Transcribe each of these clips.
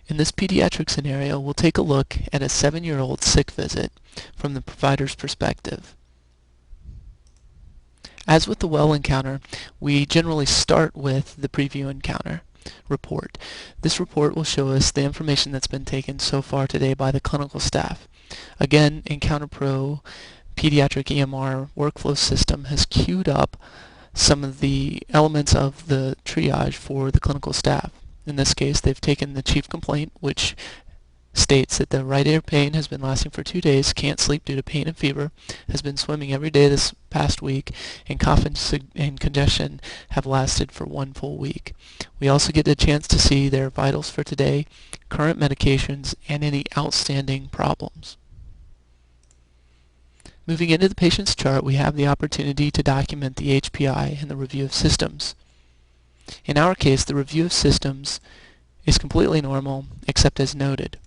In this pediatric scenario, we'll take a look at a 7-year-old sick visit from the provider's perspective. As with the well encounter, we generally start with the preview encounter report. This report will show us the information that's been taken so far today by the clinical staff. Again, Encounter Pro Pediatric EMR workflow system has queued up some of the elements of the triage for the clinical staff. In this case, they've taken the chief complaint, which states that the right ear pain has been lasting for 2 days, can't sleep due to pain and fever, has been swimming every day this past week, and cough and congestion have lasted for 1 full week. We also get a chance to see their vitals for today, current medications, and any outstanding problems. Moving into the patient's chart, we have the opportunity to document the HPI and the review of systems. In our case, the review of systems is completely normal, except as noted.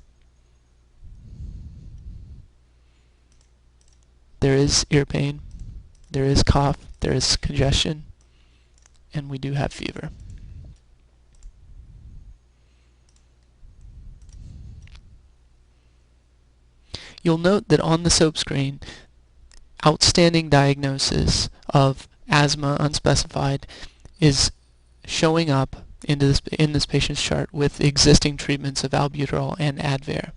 There is ear pain, there is cough, there is congestion, and we do have fever. You'll note that on the SOAP screen, outstanding diagnosis of asthma unspecified is showing up in this patient's chart with existing treatments of albuterol and Advair.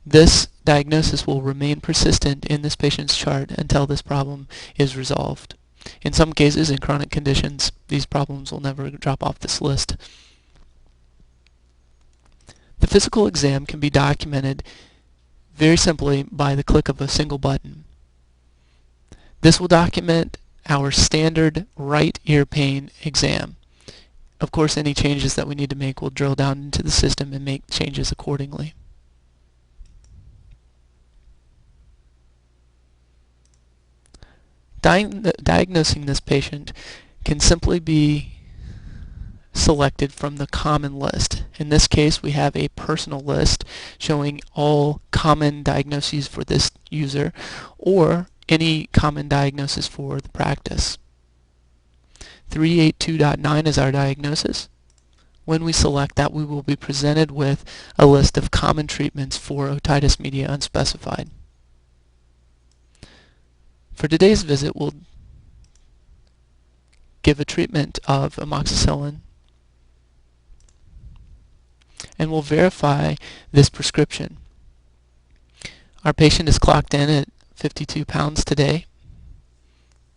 This diagnosis will remain persistent in this patient's chart until this problem is resolved. In some cases, in chronic conditions, these problems will never drop off this list. The physical exam can be documented very simply by the click of a single button. This will document our standard right ear pain exam. Of course, any changes that we need to make will drill down into the system and make changes accordingly. Diagnosing this patient can simply be selected from the common list. In this case, we have a personal list showing all common diagnoses for this user, or any common diagnosis for the practice. 382.9 is our diagnosis. When we select that, we will be presented with a list of common treatments for otitis media unspecified. For today's visit, we'll give a treatment of amoxicillin, and we'll verify this prescription. Our patient is clocked in at 52 pounds today.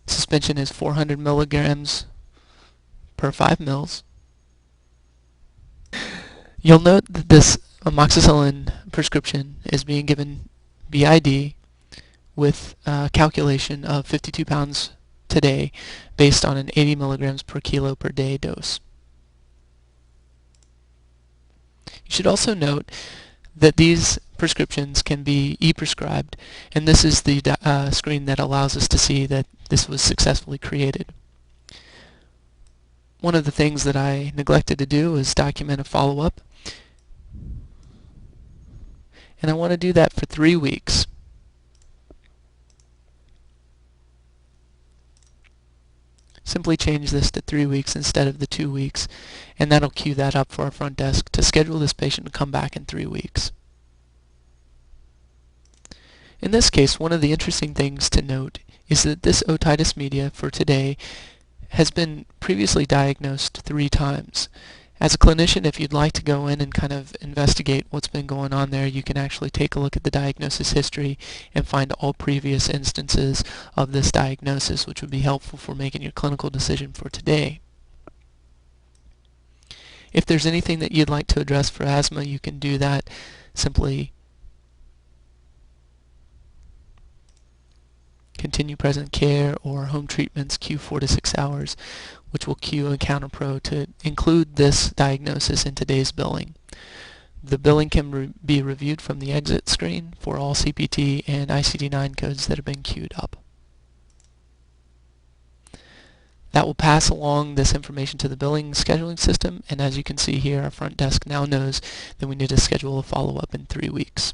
Suspension is 400 milligrams per 5 mils. You'll note that this amoxicillin prescription is being given BID with a calculation of 52 pounds today based on an 80 milligrams per kilo per day dose. You should also note that these prescriptions can be e-prescribed, and this is the screen that allows us to see that this was successfully created. One of the things that I neglected to do is document a follow-up, and I want to do that for 3 weeks. Simply change this to 3 weeks instead of the 2 weeks, and that'll queue that up for our front desk to schedule this patient to come back in 3 weeks. In this case, one of the interesting things to note is that this otitis media for today has been previously diagnosed 3 times. As a clinician, if you'd like to go in and kind of investigate what's been going on there, you can actually take a look at the diagnosis history and find all previous instances of this diagnosis, which would be helpful for making your clinical decision for today. If there's anything that you'd like to address for asthma, you can do that. Simply continue present care or home treatments, queue 4 to 6 hours, which will queue Encounter Pro to include this diagnosis in today's billing. The billing can be reviewed from the exit screen for all CPT and ICD-9 codes that have been queued up. That will pass along this information to the billing scheduling system, and as you can see here, our front desk now knows that we need to schedule a follow-up in 3 weeks.